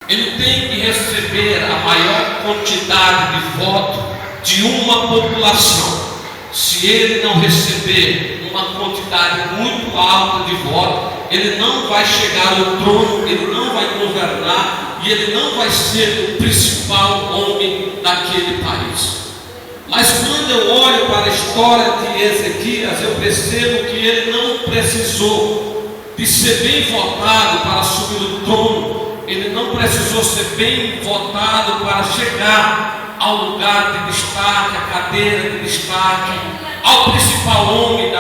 ele tem que receber a maior quantidade de votos de uma população. Se ele não receber uma quantidade muito alta de votos, ele não vai chegar ao trono, ele não vai governar e ele não vai ser o principal homem daquele país. Mas quando eu olho para a história de Ezequias, eu percebo que ele não precisou de ser bem votado para assumir o trono, ele não precisou ser bem votado para chegar ao lugar de destaque, à cadeira de destaque, ao principal homem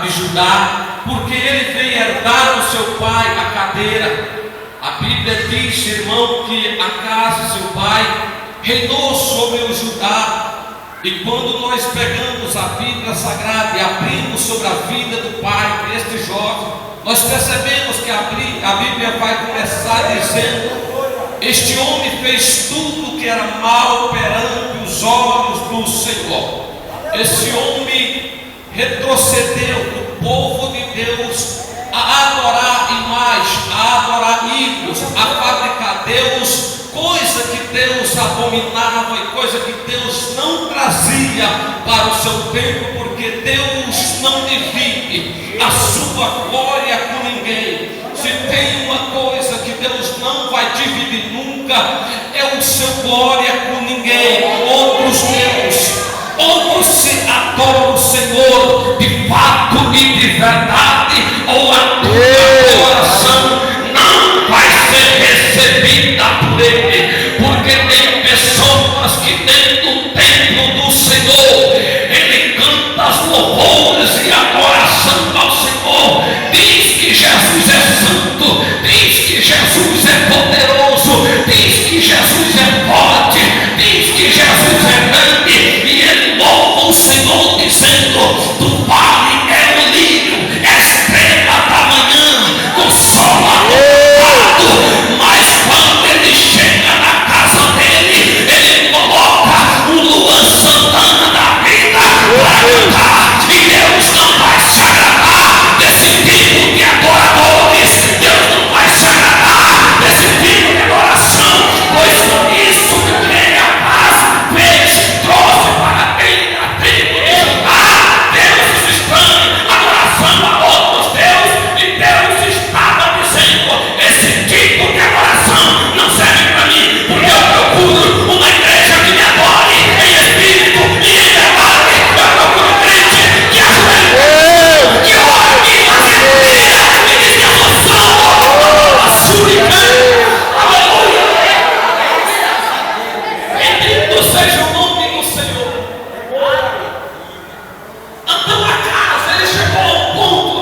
de Judá, porque ele veio herdar do seu pai a cadeira. A Bíblia diz, irmão, que a casa de seu pai reinou sobre o Judá. E quando nós pegamos a Bíblia Sagrada e abrimos sobre a vida do pai deste jovem, nós percebemos que a Bíblia vai começar dizendo: este homem fez tudo que era mal perante os olhos do Senhor. Esse homem retrocedeu do povo de Deus a adorar imagens, a adorar ídolos, a fabricar Deus, coisa que Deus abominava e coisa que Deus não trazia para o seu tempo, porque Deus não divide a sua glória com ninguém. Se tem uma coisa que Deus não vai dividir nunca, é o seu glória com ninguém. Outros deuses, ou você adora o Senhor de fato e de verdade, ou a tua adoração não vai ser recebida por Ele, porque tem pessoas que dentro do templo do Senhor, ele canta as louvores e adoração ao Senhor, diz que Jesus é santo, diz que Jesus é poderoso, diz que Jesus é forte, diz que Jesus é grande, e ele louva o Senhor dizendo: tu vale é o lírio, é estrela da manhã, com sol adorado. Mas quando ele chega na casa dele, ele coloca o Luan Santana da vida para cantar, e Deus não vai se agradar desse tipo de adoradores. Deus não vai se agradar desse tipo de adoração, pois por isso que o rei Acaz fez, trouxe para dentro da tribo de Judá deuses estranhos, adoração a outros deuses, e Deus estava dizendo: esse tipo de adoração não serve para mim, porque eu procuro uma igreja que me adore em espírito e em verdade. Eu procuro crente que ajoelhe, que ore, que faça e que se adoção a suricã. Aleluia! Bendito seja o nome do Senhor. Então Acaz, ele chegou ao ponto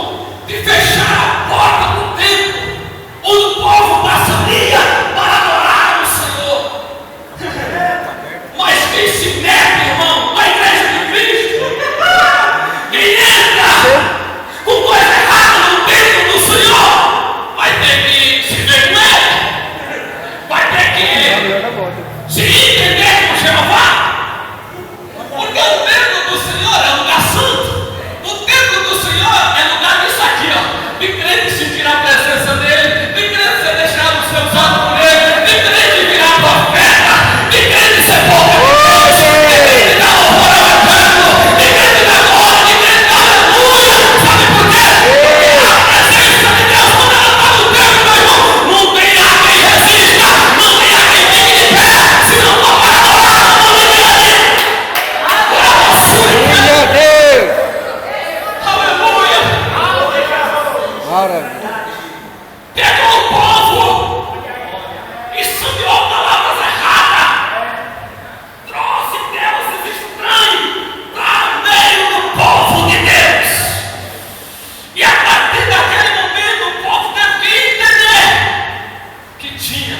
de fechar a porta do templo, onde o povo passaria para adorar o Senhor. Mas quem se mete, irmão, na igreja de Cristo, quem entra com coisa errada no templo do Senhor, vai ter que se ver com ele, vai ter que se entender com Jeová, porque o templo do Senhor é lugar santo. O templo do Senhor é lugar disso aqui, ó, de crente sentir a presença dele, de crente ser deixado os seus olhos por ele, de crente virar profeta, de crente ser poderoso, de crente dar louvor ao eterno, de crente dar glória, de crente dar aleluia. Sabe por quê? Porque a presença de Deus, quando ela está no templo, meu irmão, não tem a quem resista, não tem a quem fique de pé, se não for para adorar o nome dele. Glória a Deus! Aleluia! Maravilha! Pegou o povo e sabiou palavras erradas, trouxe deuses estranhos para o meio do povo de Deus, e a partir daquele momento o povo teve que entender que tinha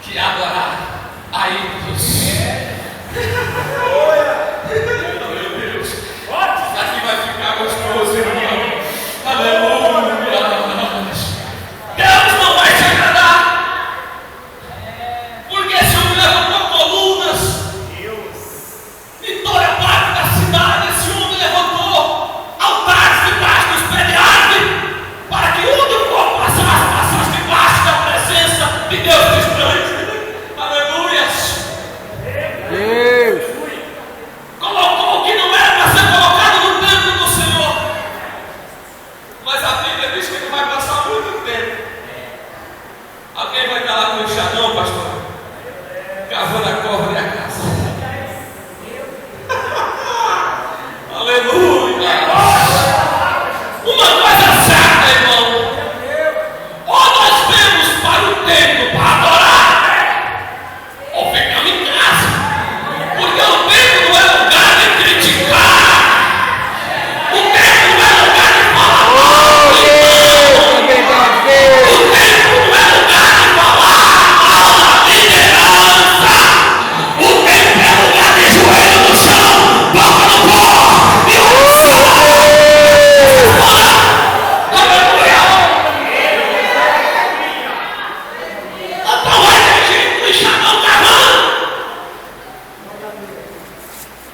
que adorar a ídolos. Meu Deus, isso aqui vai ficar gostoso, irmão. Aleluia! Deus não vai se agradar, porque esse homem levantou colunas em toda parte da cidade. Esse homem levantou altares debaixo dos pés de árvore, para que onde o povo passasse debaixo da presença de Deus. ficar lá com o enxadão, pastor, cavando a cova da casa. Aleluia! Uma coisa certa, irmão. Ou nós vemos para o templo para adorar, ou ficamos em casa. Porque o templo não é lugar de criticar. O templo não é lugar de falar mal. O templo não é lugar de falar mal da liderança. O templo é lugar de joelho no chão, boca no pó e oração. Então vai ter gente no enxadão cavando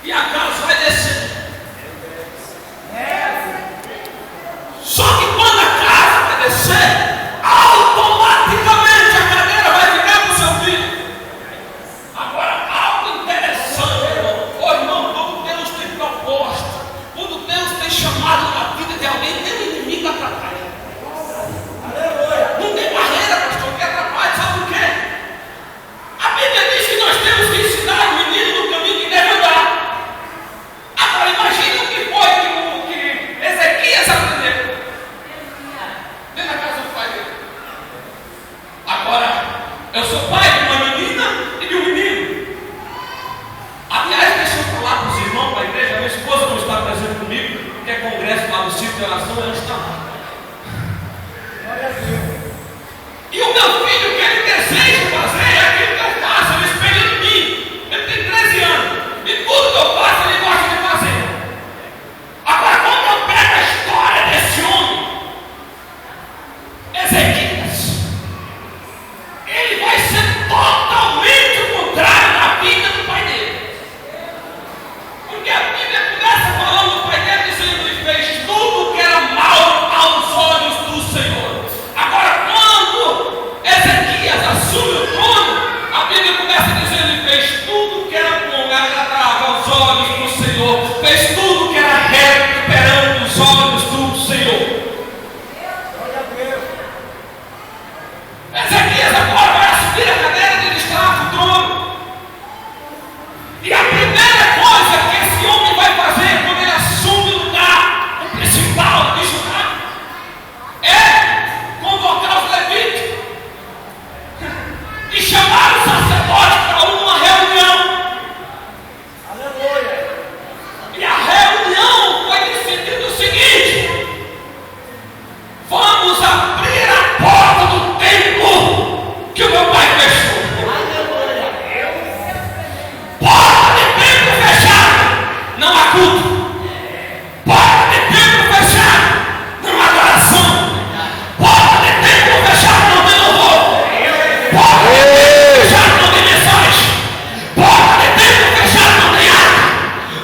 e a casa vai descer. Só que quando a casa vai descer, automaticamente a cadeira vai ficar para o seu filho. Agora, algo interessante, irmão. Ô irmão, quando Deus tem proposta, quando Deus tem chamado na vida de alguém, tem um inimigo atrapalha. Não tem barreira, pastor, que atrapalha, sabe o quê? A Bíblia diz que nós temos que ensinar o menino no caminho que deve andar. Agora imagine o que foi que Ezequias aprendeu dentro da casa do pai dele. Agora, eu sou pai de uma menina e de um menino. Aliás, deixa eu falar para os irmãos da igreja, minha esposa não está presente comigo, porque é congresso lá no sítio de oração, ela está lá. E o meu filho, o que ele deseja fazer é aquilo que eu faço, ele espelha em mim. Ele tem 13 anos. E tudo que eu faço, ele gosta de fazer. Agora, quando eu pego a história desse homem, Ezequias, ele vai ser totalmente o contrário da vida do pai dele. Porque a Bíblia começa falando do pai dele, dizendo que ele fez tudo que era mal aos olhos do Senhor. Agora, quando Ezequias assume o trono, a Bíblia começa dizendo que ele fez tudo que era bom, agradável aos olhos do Senhor, fez tudo que era reto perante os olhos do Senhor. Ezequias agora vai assumir a cadeira de destaque do trono. E a primeira coisa que esse homem vai fazer quando ele assume o lugar, o principal de Judá, é convocar os levitas e chamar o sacerdote para uma reunião. Aleluia. E a reunião foi decidido o seguinte: vamos abrir a porta do templo que o meu pai fechou. Porta de templo fechada, não há culto. Porta de templo fechada, não há adoração. Porta de templo fechada, não tem louvor. Porta de templo fechada, não tem mensagem. Porta de templo fechada, não tem água.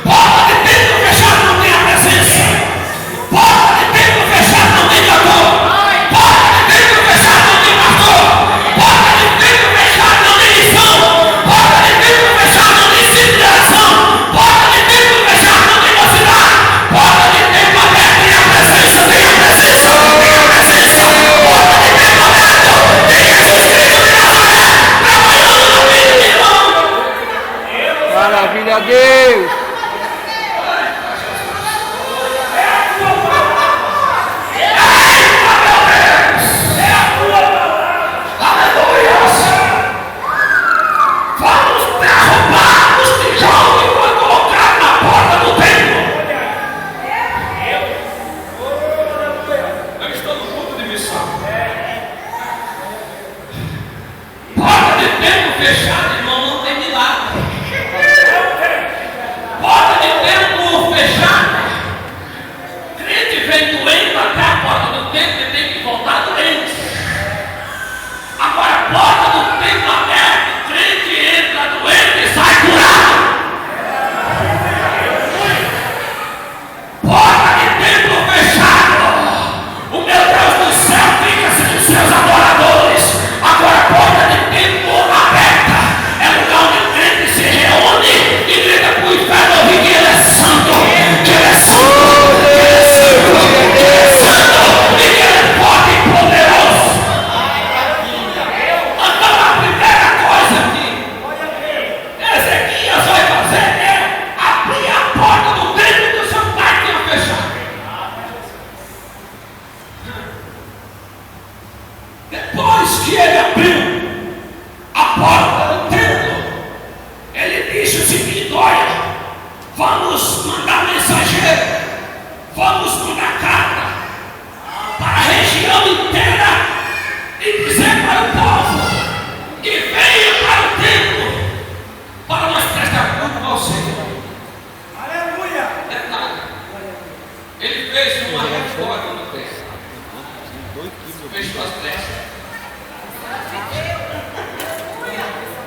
Porta de templo fechada, não tem a presença. Porta de templo fechada, não tem cantor. Porta de templo fechada, não tem pastor. Porta de templo fechada, não tem missão. Porta de templo fechada, não tem civilização. Porta de templo fechada, não tem mocidade. Porta de templo aberto, tem a presença, tem a presença, tem a presença. Porta de templo aberto, tem Jesus Cristo de Nazaré, trabalhando na vida de irmão. Maravilha, Deus. Vamos derrubar os tijolos e vamos colocar na porta do templo. Eu estou no culto de missão. Porta de templo fechada, irmão, não tem milagre. Porta de templo fechada, crente vem doente até a porta do templo e tem que voltar doente. Agora, a porta do templo aberta, crente entra doente e sai curado. Porta de templo fechado, o meu Deus do céu fica sem os seus adoradores. Agora, porta de templo aberta é lugar onde crente se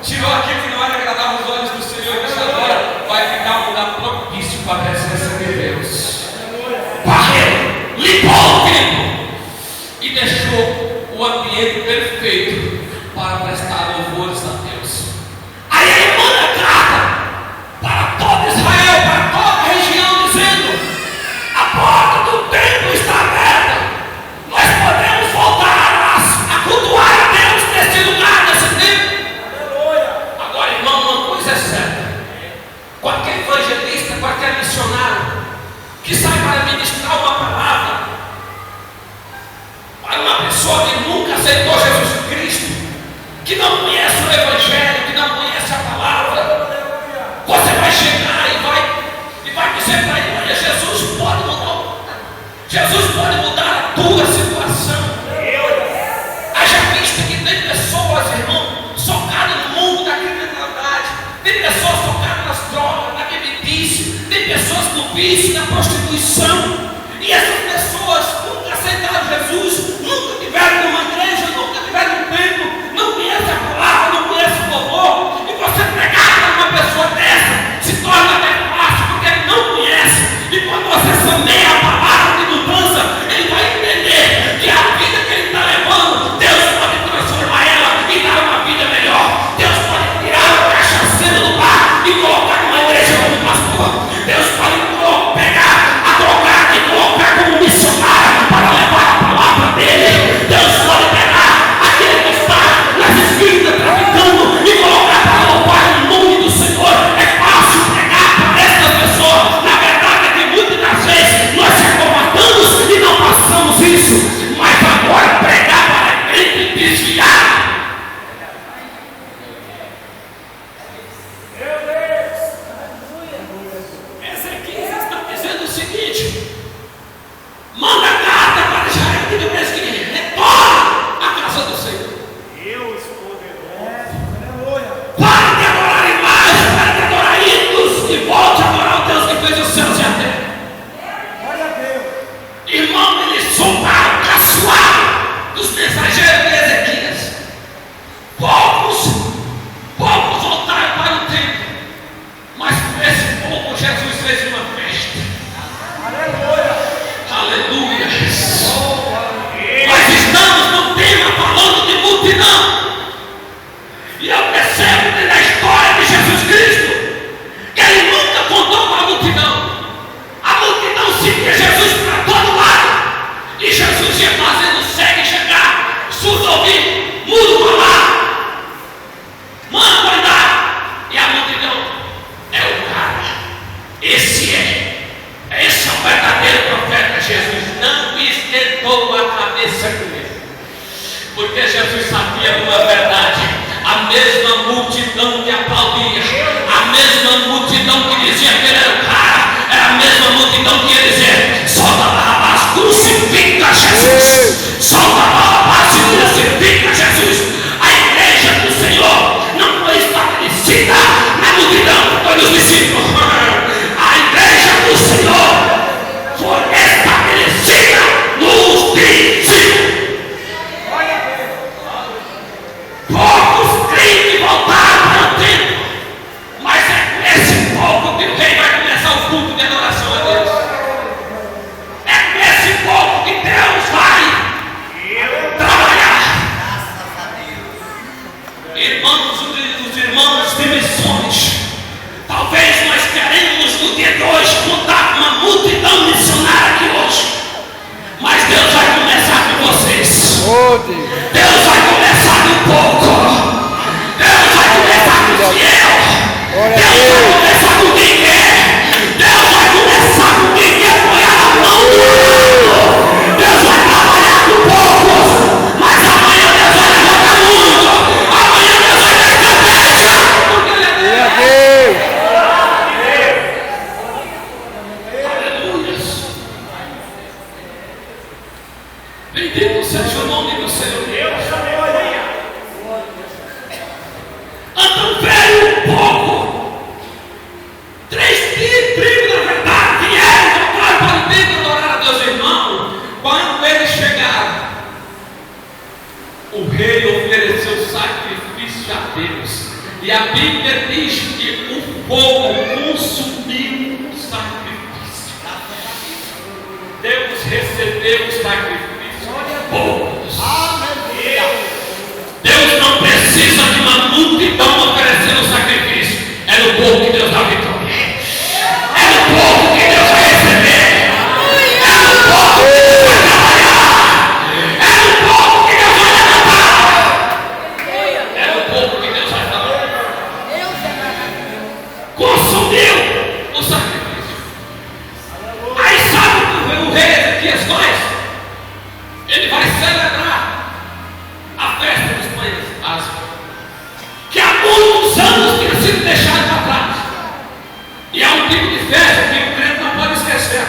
tirou aquilo que não era agradável aos olhos do Senhor e disse: agora vai ficar um lugar propício para a presença de Deus. Varreu, limpou o templo e deixou o ambiente perfeito para prestar louvores a Deus. Aí ele manda carta para todo Israel, para toda a região, dizendo: a porta do templo está aberta, nós podemos voltar a cultuar a Deus nesse lugar, nesse templo. Agora, irmão, uma coisa é certa: qualquer evangelista, qualquer missionário que sai para ministrar uma palavra para uma pessoa que nunca aceitou Jesus Cristo, que não conhece o Evangelho, que não conhece a palavra, você vai chegar e vai dizer para ele: olha, Jesus pode mudar a tua situação. Haja vista que tem pessoas, irmão, socadas no mundo da criminalidade, tem pessoas socadas nas drogas, na bebidice, tem pessoas no vício, na prostituição, e essas pessoas nunca aceitaram Jesus, nunca tiveram numa igreja, nunca tiveram num templo, não conhecem a palavra, não conhecem o louvor, e você pregar para uma pessoa dessa se torna até fácil, porque ele não conhece, e quando você semeia a palavra de mudança, ele vai entender que a vida que ele está levando, Deus pode transformar ela e dar uma vida melhor. Deus pode tirar o cachaceiro do bar e colocar numa igreja como pastor. Deus pode pegar a droga e colocar como missionário para levar a palavra dele. Deus pode pegar aquele que está nas esquinas traficando e colocar para louvar o nome do Senhor. É fácil pregar para essa pessoa. Na verdade é que muitas das vezes nós se acovardamos e não passamos isso. Mas agora pregar para crente desviado. Ezequias está dizendo o seguinte: manda carta para Israel que do mês que retorna à casa do Senhor. Deus poderoso. Pare de adorar imagens, pare de adorar ídolos e volte a adorar o Deus que fez os céus e a terra. Glória a Deus. Irmão, eles soltaram o caçoar dos mensageiros de Ezequias. Poucos voltaram para o templo, mas por esse pouco Jesus fez uma festa. Aleluia. Aleluia. Nós estamos no tema falando de multidão, e eu percebo que na história de Jesus Cristo, que ele nunca contou para a multidão. A multidão seguia Jesus para todo lado, e Jesus ia fazendo cego chegar, surdo ouvir, mudo falar, manco andar, e a multidão é o cara. Esse é o verdadeiro profeta. Jesus não esquentou a cabeça com ele, porque Jesus sabia uma verdade: a mesma multidão que aplaudia, a mesma multidão que dizia que ele era o cara, era a mesma multidão que ia dizer: solta Barrabás, crucifica Jesus, solta Barrabás e crucifica Jesus. A igreja do Senhor não foi estabelecida na multidão, foi nos discípulos. A igreja do Senhor foi estabelecida nos discípulos. Poucos creem que voltaram para o templo, mas é com esse pouco que o rei vai começar o culto de adoração a Deus. É com esse pouco que Deus vai trabalhar. Irmãos, os irmãos de missões, talvez nós queremos no dia de hoje contar com uma multidão missionária aqui hoje, mas Deus vai começar com vocês. Deus vai começar com pouco. Deus vai começar com o fiel. Deus vai começar com quem quer. Deus vai começar com quem quer apoiar a mão do lado. Deus vai trabalhar com poucos, mas amanhã Deus vai levantar muito. Amanhã Deus vai dar cabeça, porque ele é Deus. Aleluia. Bendito seja o nome do Senhor. Então veio um pouco. 3 tribos, na verdade, vieram voltar para o templo adorar a Deus, irmão. Quando eles chegaram, o rei ofereceu sacrifício a Deus. E a Bíblia diz que o fogo consumiu o sacrifício. Deus recebeu o sacrifício de poucos. Deus não precisa de uma multidão oferecendo o sacrifício. É no pouco que Deus dá vitória. É no pouco que Deus vai receber. É no pouco que Deus vai trabalhar. É no pouco que Deus vai levantar. É no pouco que Deus vai falar. Consumiu o sacrifício. Aí sabe o que o rei Ezequias faz? Ele vai celebrar a festa dos pães ázimos, que há muitos anos tinha sido deixado para trás. E é um tipo de festa que o crente não pode esquecer,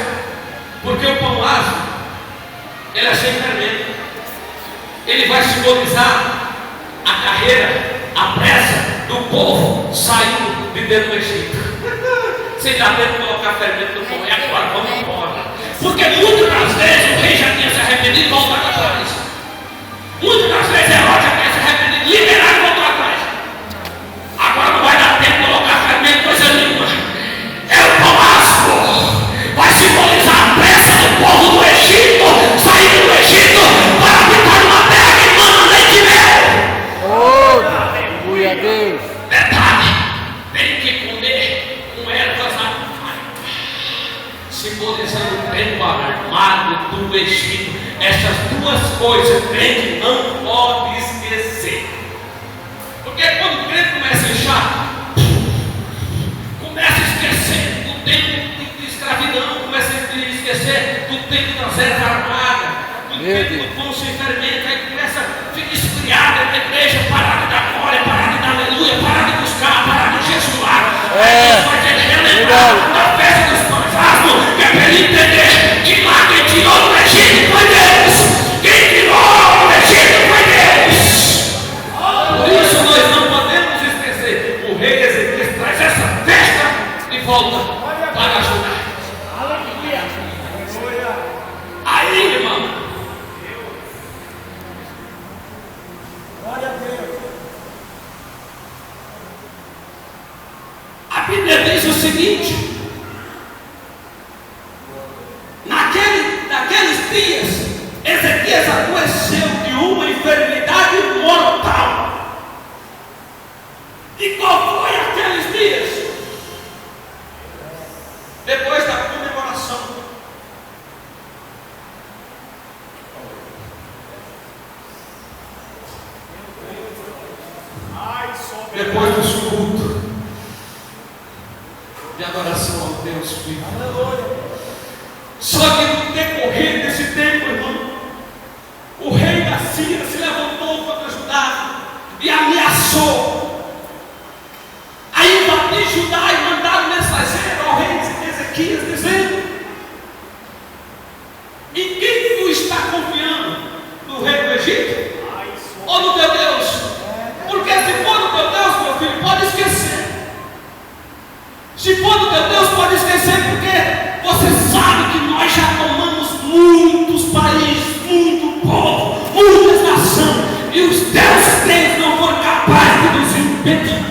porque o pão ázimo, ele é sem fermento. Ele vai simbolizar a carreira, a pressa do povo saindo de dentro do Egito. Sem dar tempo de colocar fermento no pão. E agora vamos embora. Porque muitas das vezes o rei já tinha se arrependido e voltado atrás. Muitas das vezes Herodes já tinha se arrependido, liberado e voltou atrás. Agora não vai dar tempo de colocar fermento, coisa nenhuma. É o pão ázimo. Vai simbolizar a pressa do povo do Egito, saindo do Egito para habitar uma terra que manda leite e mel. Aleluia a Deus. Detalhe, tem que comer com ervas aromáticas, simbolizando o tempo armado do Egito. Essas duas coisas o crente não pode esquecer. Porque quando o crente começa a inchar, começa a esquecer do tempo de escravidão, começa a esquecer do tempo das ervas armadas, do tempo do pão sem fermento. Aí começa a ficar esfriada na igreja, parar de dar glória, parar de dar aleluia, parar de buscar, parar de jejuar. Aí vai ter que relembrar da festa dos pães ázimos, que é para ele entender que lá quem tirou do Egito foi Deus. Quem tirou do Egito foi Deus. Por isso nós não podemos esquecer. O rei Ezequias traz essa festa de volta para ajudar. Aí, irmão, Glória a Deus. a Bíblia diz o seguinte: naqueles dias, Ezequias adoeceu de uma enfermidade mortal. E qual foi aqueles dias? Depois da comemoração. Depois do culto de adoração ao Deus vivo. Só que no decorrer desse tempo, irmão, o rei da Síria se levantou contra Judá e ameaçou a invadir Judá e mandaram mensageiro ao rei Ezequias dizendo: em quem tu está confiando? No rei do Egito? Ou no teu Deus? Porque se for no teu Deus, meu filho, pode esquecer. Se for no teu Deus, pode esquecer, porque você sabe que nós já tomamos muitos países, muito povo, muitas nações, e os deuses deles não foram capazes de nos impedir.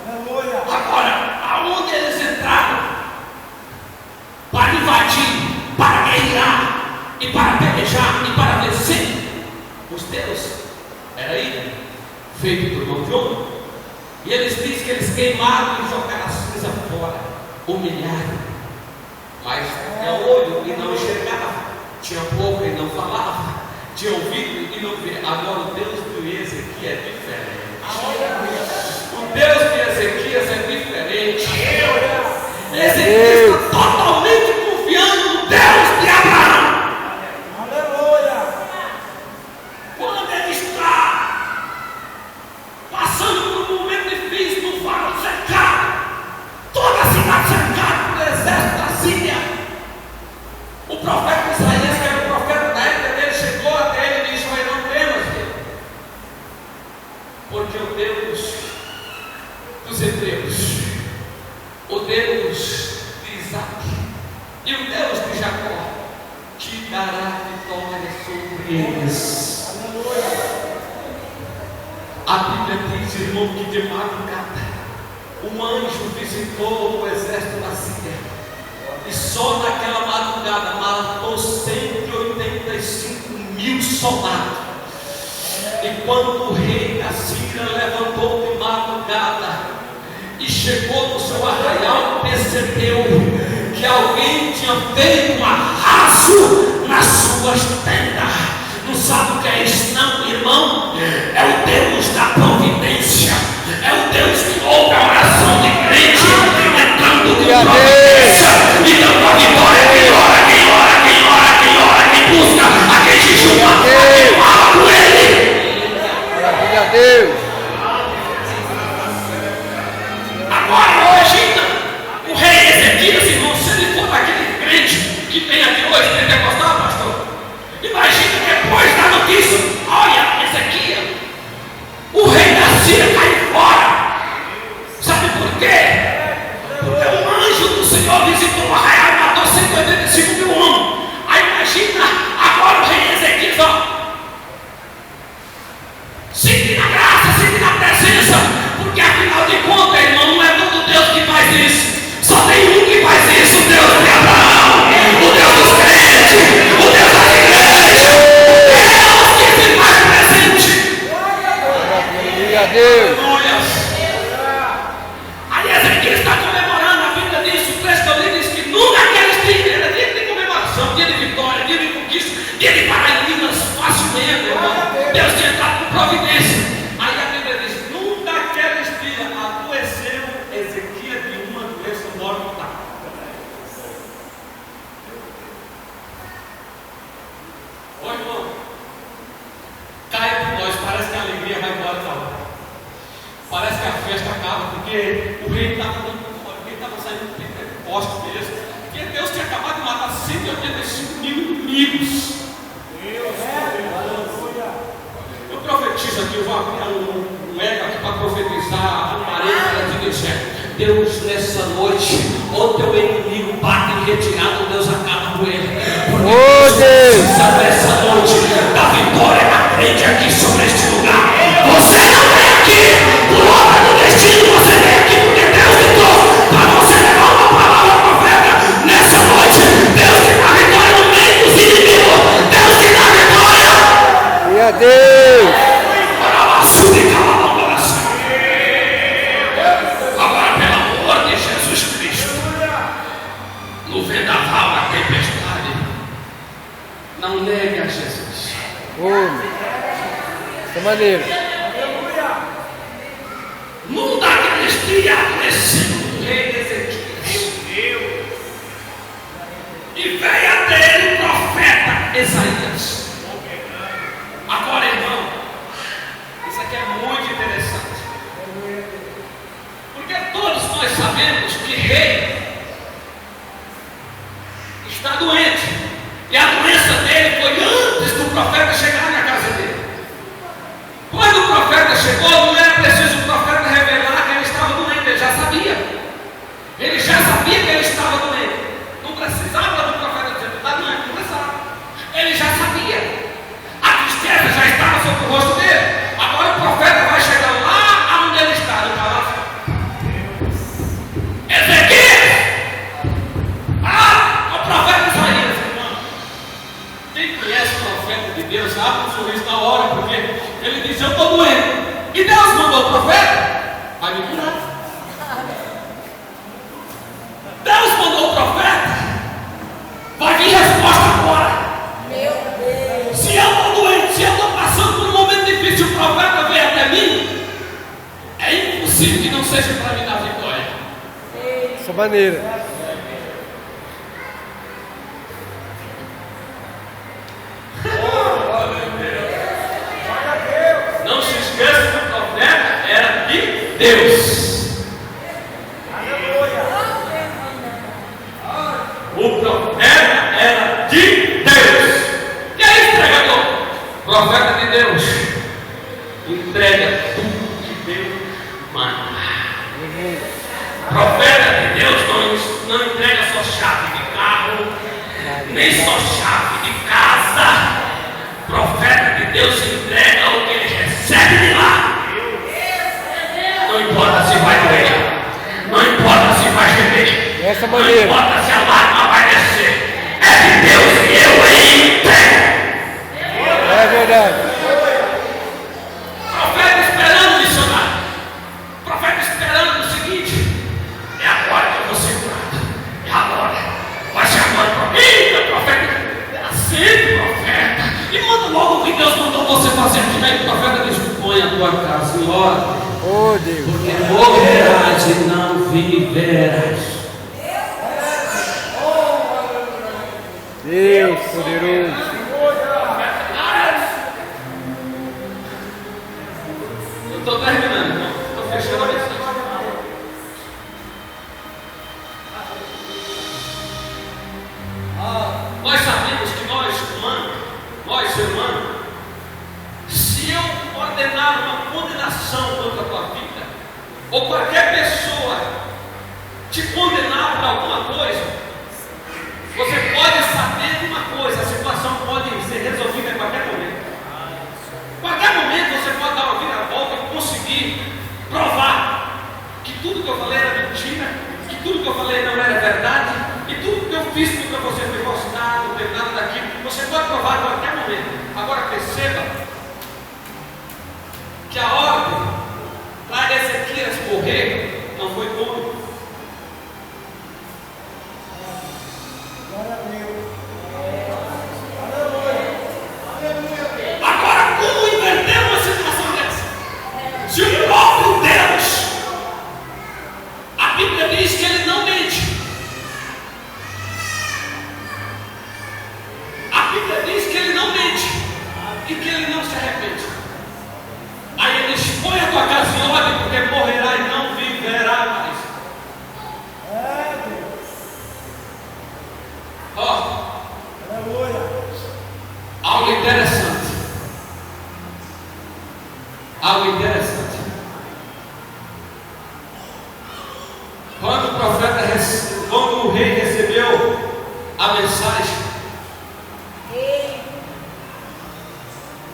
Aleluia. Agora, aonde eles entraram para invadir, para guerrear, e para pelejar, e para vencer, os deuses era aí, feito por mão de homem. E eles dizem que eles queimaram e jogaram a cinza fora, humilharam. Mas tinha olho e não enxergava, tinha boca e não falava, tinha ouvido e não via. Agora o Deus do Ezequias é diferente. O Deus de Ezequias é diferente. Ezequias está totalmente confiando no Deus de Abraão. Aleluia. Quando ele está passando por um momento difícil, no vale cercado, toda a cidade cercada pelo exército da Síria, o profeta Isaías, que era o profeta da época dele, chegou até ele e disse: mas não temas, filho, porque o Deus dos hebreus, o Deus de Isaac e o Deus de Jacó te dará vitória sobre eles. A A Bíblia diz, irmão, que de madrugada um anjo visitou o exército da Síria e só naquela madrugada matou 185.000 soldados. E quando o rei da Síria levantou de madrugada e chegou no seu arraial, percebeu que alguém tinha feito um arraso nas suas tendas. Não sabe o que é isso não, irmão? É o Deus da providência. É o Deus que ouve a oração de crente, entrando com providência e dando a vitória. Quem ora, quem ora, quem ora, quem ora, quem busca, a quem jejuma, a quem fala com ele. Glória a Deus. Agora imagina o rei Ezequias, irmão, se ele for daquele crente que tem aqui hoje, pentecostal, pastor. Imagina depois da notícia, olha, Ezequias, o rei da Síria cai fora. Sabe por quê? Porque um anjo do Senhor visitou o arraial e matou 185.000 homens. Aí imagina agora o rei Ezequias, ó, sente na graça, sente na presença, porque afinal de contas, irmão, não é todo Deus que faz isso. Só tem um que faz isso, o Deus de Abraão, o Deus dos crentes, o Deus da igreja, Deus que se faz presente. Glória a Deus. Aí Ezequias está comemorando, a Bíblia diz, o texto ali diz que nunca aqueles dias, era dia de comemoração, dia de vitória, dia de conquista, dia de Paraíbas, facilmente, irmão. Deus tinha entrado com providência. Aí a Bíblia diz, nunca aqueles dias adoeceu Ezequias de uma doença mortal. Ô irmão, cai por nós, parece que a alegria vai embora da hora. Parece que a festa acaba, porque o rei estava dando fora, o rei estava saindo do posto mesmo. Porque Deus tinha acabado de matar 185.000 inimigos. Eu profetizo aqui, eu vou abrir um ego aqui para profetizar a parede para te dizer: Deus, nessa noite, o teu inimigo bate em retirada, Deus acaba com ele. Porque Deus nessa noite da vitória na frente aqui sobre este lugar. Você não vem aqui por obra do destino, você vem aqui porque Deus ditou para você levar uma palavra profeta. Nessa noite, Deus te dá vitória no meio dos inimigos. Deus te dá vitória. Glória a Deus. Agora, pelo amor de Jesus Cristo, no vendaval, na tempestade, não negue a Jesus. Dessa maneira. Num daqueles dias adoeceu o rei Ezequias. E veio até ele o profeta Isaías. Agora, irmão, isso aqui é muito interessante. Porque todos nós sabemos que rei está doente. E a doença dele foi antes do profeta chegar na casa dele. Quando o profeta chegou, não era preciso o profeta revelar que ele estava doente, ele já sabia. Ele já sabia que ele estava doente. Não precisava do profeta dizer, está doente, não precisava. Ele já sabia. A tristeza já estava sobre o rosto dele. Agora o profeta vai chegar lá onde ele está, no palácio. Ezequias! O profeta Isaías, irmão. Quem conhece o profeta de Deus, abre um sorriso na hora, porque ele diz, eu estou doente. E Deus mandou o profeta, vai me curar. Deus mandou o profeta, vai vir resposta agora. Se eu estou doente, se eu estou passando por um momento difícil, o profeta vem até mim, é impossível que não seja para me dar vitória. Dessa maneira. Não se esqueça que o profeta era de Deus. O profeta era de Deus. E aí, entregador? Profeta de Deus entrega tudo que Deus manda. Profeta de Deus não entrega só chave de carro, nem só chave de casa. Profeta de Deus entrega o que ele recebe de lá. Dessa Não maneira. importa se a lágrima vai descer. É de Deus e eu aí entrego. É verdade. Profeta esperando, missionário. Profeta esperando o seguinte: é agora que eu vou ser curado. É agora. Vai ser agora, profeta. Profeta. Aceita, profeta. E manda logo o que Deus mandou você fazer aqui. Aí o profeta diz: põe a tua casa em ordem. Oh Deus. Porque morrerás e não viverás. Deus poderoso. Eu estou terminando, irmão. Estou fechando a mensagem. Nós sabemos que nós ser humano, se eu ordenar uma condenação contra a tua vida, ou qualquer pessoa te condenar por alguma coisa, você pode saber de uma coisa: a situação pode ser resolvida em qualquer momento. Qualquer momento você pode dar uma vira-volta e conseguir provar que tudo que eu falei era mentira, que tudo que eu falei não era verdade, e tudo que eu fiz contra você foi falsidade, não teve nada daquilo. Você pode provar a qualquer momento. Agora perceba que a ordem para Ezequias morrer não foi cômico. Glória a Deus. Agora, como inverter uma situação dessa? Se o próprio Deus, a Bíblia diz que ele não mente. A Bíblia diz que ele não mente e que ele não se arrepende. Aí ele diz: põe a tua casa em ordem, porque morrerá e não viverá mais. É, Deus. Ó, Aleluia. algo interessante. Algo interessante. Quando o rei recebeu a mensagem,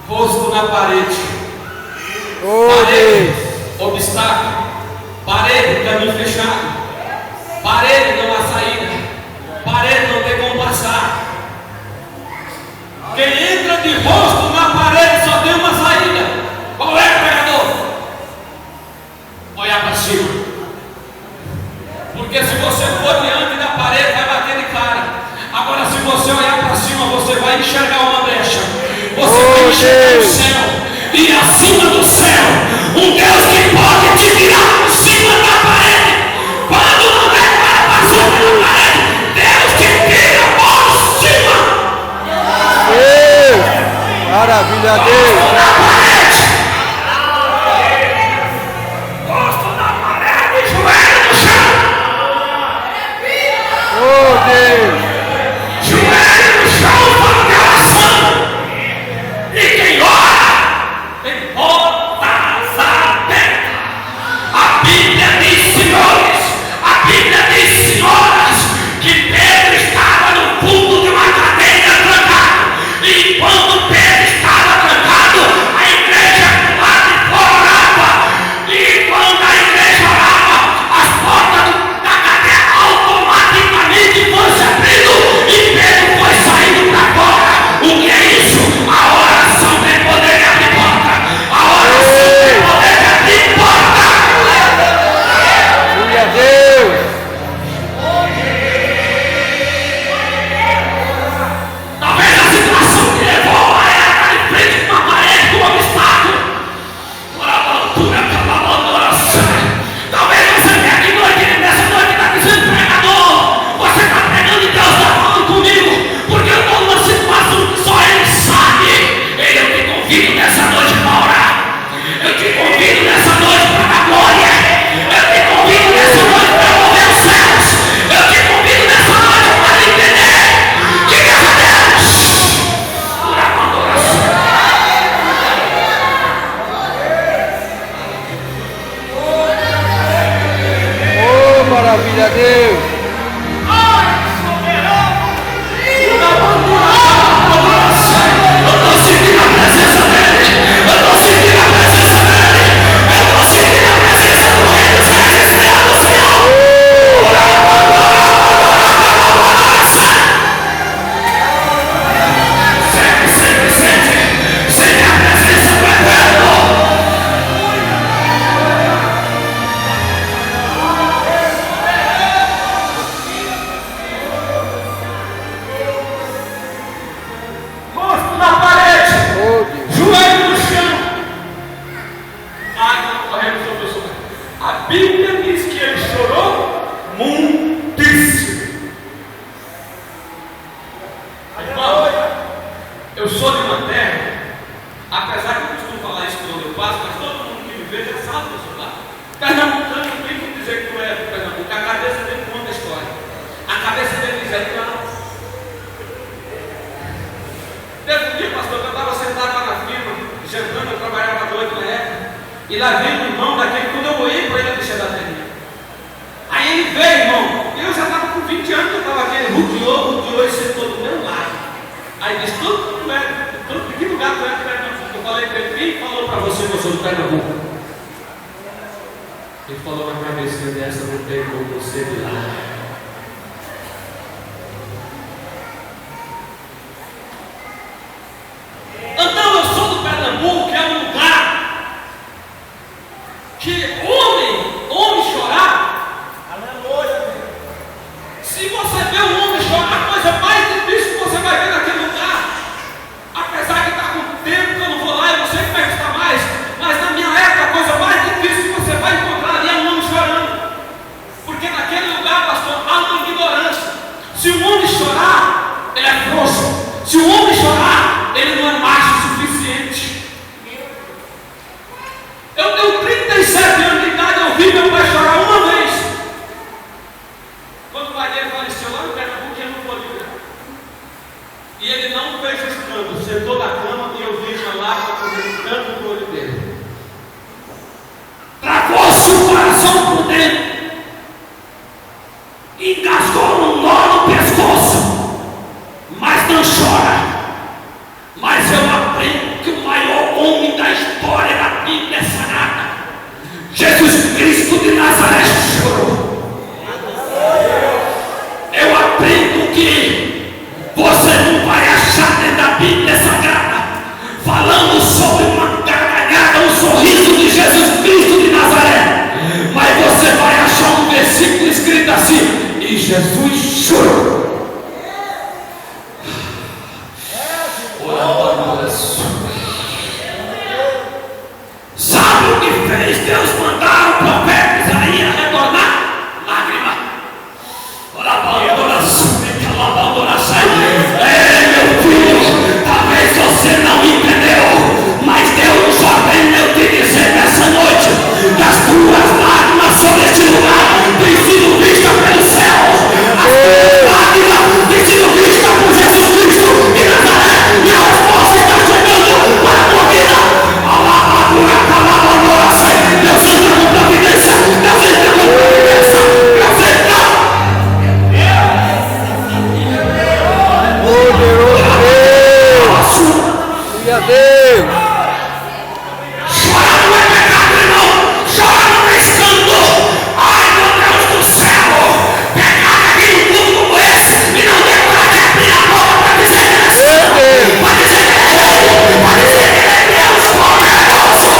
rosto na parede, Oh parede, Deus. obstáculo, parede, caminho fechado, parede, não há saída, parede, não tem como passar. Quem entra de rosto na parede só tem uma saída. Qual é, pregador? Olhar para cima. Porque se você for diante da parede, vai bater de cara. Agora, se você olhar para cima, você vai enxergar uma brecha. Você vai enxergar o céu. E acima do céu, um Deus que pode te tirar por cima da parede. Quando não é para cima da parede, Deus te tira por cima. Deus. Maravilha, Deus. Rosto na parede, joelho no chão. Oh Deus. Joelho no chão para de oração. E quem ora tem portas abertas. A Bíblia diz, senhores, a Bíblia diz, senhoras, que Pedro estava no fundo de uma cadeia trancado. E quando Pedro estava trancado, a igreja lá de fora orava. E quando a igreja orava, as portas da cadeia automaticamente foram se abrindo e Pedro foi saindo para fora. O que é isso? A oração tem poder de abrir porta. A oração tem poder de abrir porta. Glória a Deus. Talvez a situação que levou a ela estar de frente com uma parede, com um obstáculo. Por a altura, pela oração. Talvez você venha aqui nessa noite está dizendo: pregador, você está pregando e Deus está falando comigo, porque eu estou numa situação que só Ele sabe. Eu te convido nessa noite para orar. Eu te convido nessa noite para dar glória. Eu te convido nessa noite para mover os céus. Eu te convido nessa noite para entender que Deus é Deus. Por a adoração. Oh, maravilha, Deus. Eu estou sentindo a presença dele. Eu estou sentindo a presença dele. Eu estou sentindo a presença do Rei dos Reis, Senhor do Senhor. A Bíblia diz que ele chorou muitíssimo. Irmão, eu sou de uma terra, apesar que eu costumo falar isso quando eu passo, mas todo mundo que me vê já sabe que eu sou lá. Pernambucano não tem como dizer que tu é de Pernambuco, a cabeça dele conta a história. A cabeça dele diz aí, não. Teve um dia, pastor, que eu estava sentado lá na firma, jantando, eu trabalhava à noite na época, e lá veio um irmão daquele, quando eu olhei para ele, eu deixei da terra. Aí ele veio, irmão, eu já estava com 20 anos, eu estava aqui, ele rodeou e sentou do meu lado. Aí disse, de que lugar tu é de Pernambuco? Eu falei para ele, quem falou para você que eu sou de Pernambuco? Ele falou na cabeça dessa, não tem como você de lá. Então eu sou do Pernambuco, que é um lugar que homem chorar. Aleluia. Se você vê um homem chorar, a coisa mais difícil que você vai ver naquele lugar, apesar de estar com tempo que eu não vou lá, eu não sei como é que está mais, mas na minha época a coisa mais difícil que você vai encontrar ali é um homem chorando, porque naquele lugar, pastor, há uma ignorância. Se o homem chorar, ele é frouxo. Se o homem chorar, ele não é macho o suficiente. Eu tenho 37 anos de idade, eu vi meu pai chorar uma vez. Quando o pai dele faleceu lá no Pernambuco, ele não pôde ver. E ele não fez escândalo, sentou na cama e eu vi uma lágrima correndo tanto no olho dele. Travou-se o coração por dentro, engasgou um nó no pescoço, mas não chora. Mas eu aprendo que o maior homem da história da Bíblia é Sagrada, Jesus Cristo de Nazaré, chorou. Eu aprendo que você não vai achar dentro da Bíblia Sagrada falando sobre uma gargalhada, um sorriso de Jesus Cristo de Nazaré, mas você vai achar um versículo escrito assim: e Jesus chorou. Sabe o que fez Deus mandar o profeta Isaías retornar? Lágrima. Meu filho, talvez você não entendeu, mas Deus só vem eu te dizer nessa noite que as tuas lágrimas sobre este lugar têm sido vistas pelo céu. As tuas lágrimas têm sido vistas por Jesus Cristo de Nazaré, e a resposta está chegando para a tua vida. Deus entra com providência, Deus entra com providência, Deus entra. Poderoso Deus! Glória a Deus! Chorar não é pecado, irmão. Chorar não é escândalo. Ai, meu Deus do céu, pegar aqui um culto como esse e não ter coragem de abrir a boca para dizer que ele é santo, para dizer que ele é rei, para dizer que ele é Deus poderoso.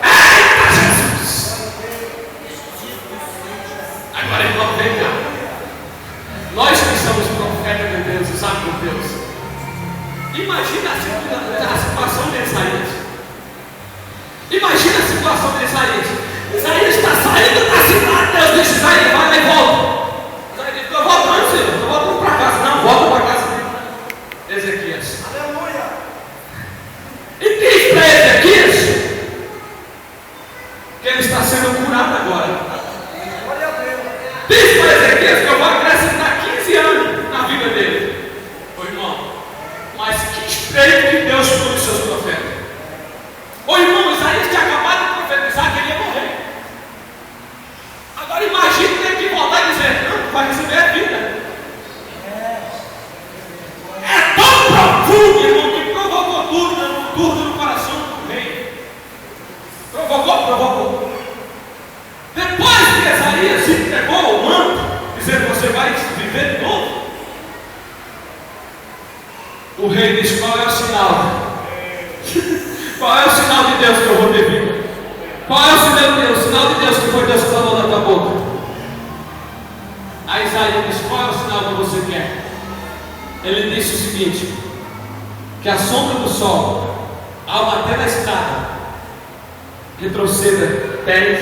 Eita Jesus! Agora ele não vem cá. Nós que somos profetas de Deus, sabe de Deus, imagina a situação de Isaías. Imagina a situação de Isaías. Isaías está saindo da cidade. Deus disse: Isaías, vai lá e volta. Isaías disse: estou voltando, Senhor, estou voltando para casa. Não, volta para casa de Ezequias. Aleluia. E diz para Ezequias que ele está sendo curado agora. Glória a Deus. Diz para Ezequias que eu vou acrescentar 15 anos na vida dele. Ô irmão, mas que estreito que Deus foi os seus profetas. Ô irmão, Isaías tinha acabado de profetizar que ele ia morrer. Agora imagine ter que voltar e dizer: não, vai receber a vida. É tão profundo, irmão, que provocou tudo no coração do rei. Provocou. Depois que Isaías se entregou o manto, dizendo: você vai viver de novo, o rei disse: qual é o sinal? Qual é o sinal de Deus que eu vou ter vida? Qual é o sinal de Deus? O sinal de Deus que foi Deus que falou na tua boca. Aí Isaías disse: qual é o sinal que você quer? Ele disse o seguinte: que a sombra do sol, ao bater na escada, retroceda 10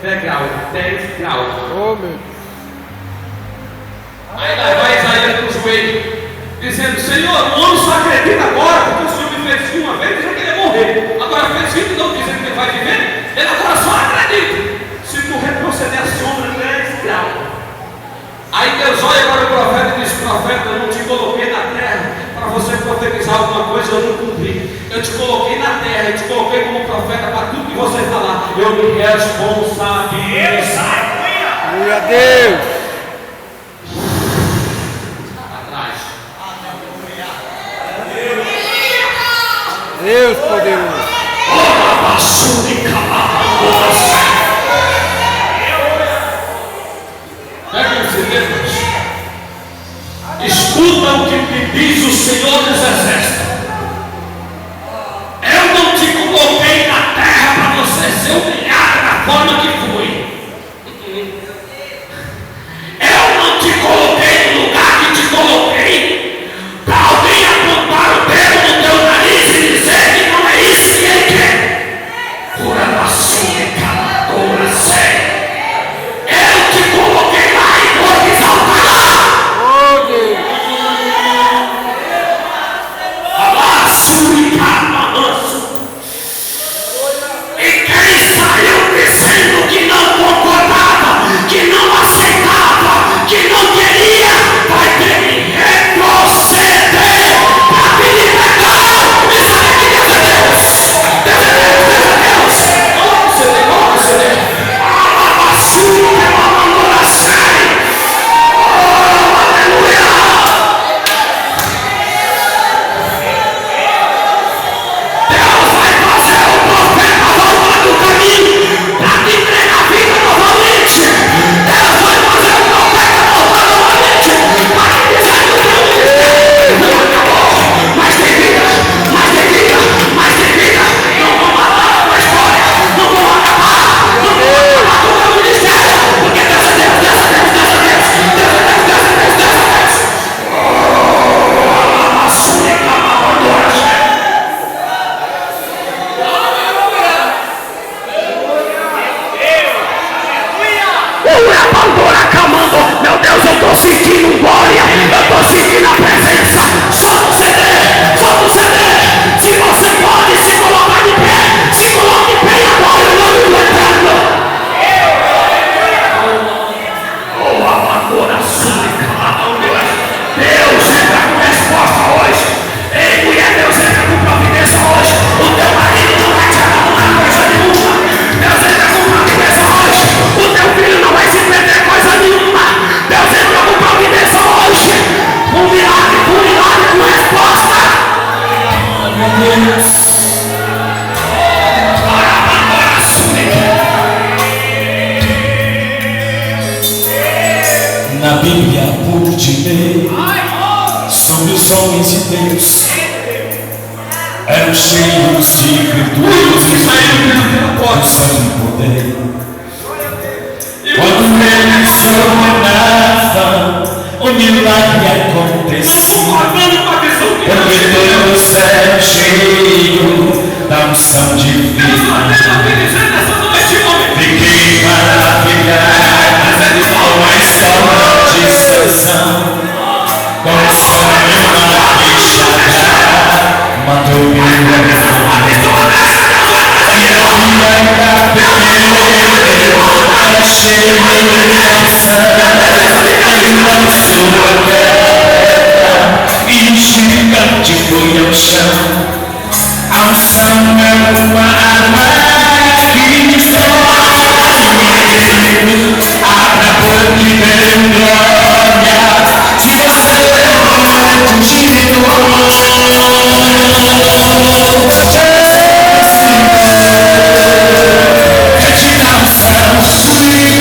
degraus, 10 graus. Oh, meu. Aí lá vai Isaías no joelho, dizendo: Senhor, o homem só acredita agora porque o Senhor me fez uma vez dizendo que ele ia morrer. Agora fez 20 não dizendo que ele vai viver, ele agora só acredita. Se tu retroceder a sombra 10 graus. Aí Deus olha para o profeta e diz: profeta, eu não te coloquei na terra para você profetizar alguma coisa, eu não cumpri. Eu te coloquei na terra, eu te coloquei como profeta para tudo que você falar. Eu me responsabilizo. Glória a Deus. Deus poderoso. Pega os dedos. Escuta o que me diz o Senhor dos Exércitos. Eu não te coloquei na terra para você ser humilhado da forma que foi. Eu não te coloquei no lugar que te coloquei para alguém apontar o dedo no teu nariz e dizer que não é isso que ele quer. Por a sua caladora séria. Eu te coloquei lá e vou te exaltar. Oh, Deus. E quem saiu dizendo que não concordava, que não aceitava, que não queria, vai ter que retroceder para me libertar. E sabe que Deus é Deus? Deus é Deus, Deus é Deus. Vamos ceder, vamos ceder. A sua é uma manobra séria. Oh, aleluia. Deus vai fazer o profeta voltar do caminho para te entregar a vida novamente. Deus vai fazer o profeta voltar novamente para te dizer que o teu ministério não acabou. Mas tem vida, mas tem vida, mas tem vida. Não vão matar a tua história, não vão acabar com o teu ministério, porque Deus é Deus, Deus é Deus, Deus é Deus, Deus é Deus, Deus é Deus, Deus é Deus. Oh, a sua caladora. A pandora clamando, meu Deus, eu estou sentindo glória, eu estou sentindo a presença. Solta o CD, solta o CD. Se você pode se colocar de pé, se coloque de pé e adore o nome do Eterno. Oh, a pandora súplica, Deus entra com resposta hoje. Ei, mulher, Deus entra com providência hoje. O teu marido não vai te abandonar coisa nenhuma. Deus entra com providência hoje. O teu filho não vai se perder coisa nenhuma. Deus entra com providência hoje. Um milagre com resposta. Meu Deus. Na Bíblia pude ler sobre os homens de Deus. Eram cheios de virtude, unção e poder. Quando eles ordenavam, o milagre acontecia. Porque todos eram cheios da unção divina. Fiquei maravilhado com a história de Sansão, com o sonho de Shadrach, matou o e eu ainda pequeno, era cheio de unção, ele lançou a terra e o gigante foi ao chão. A unção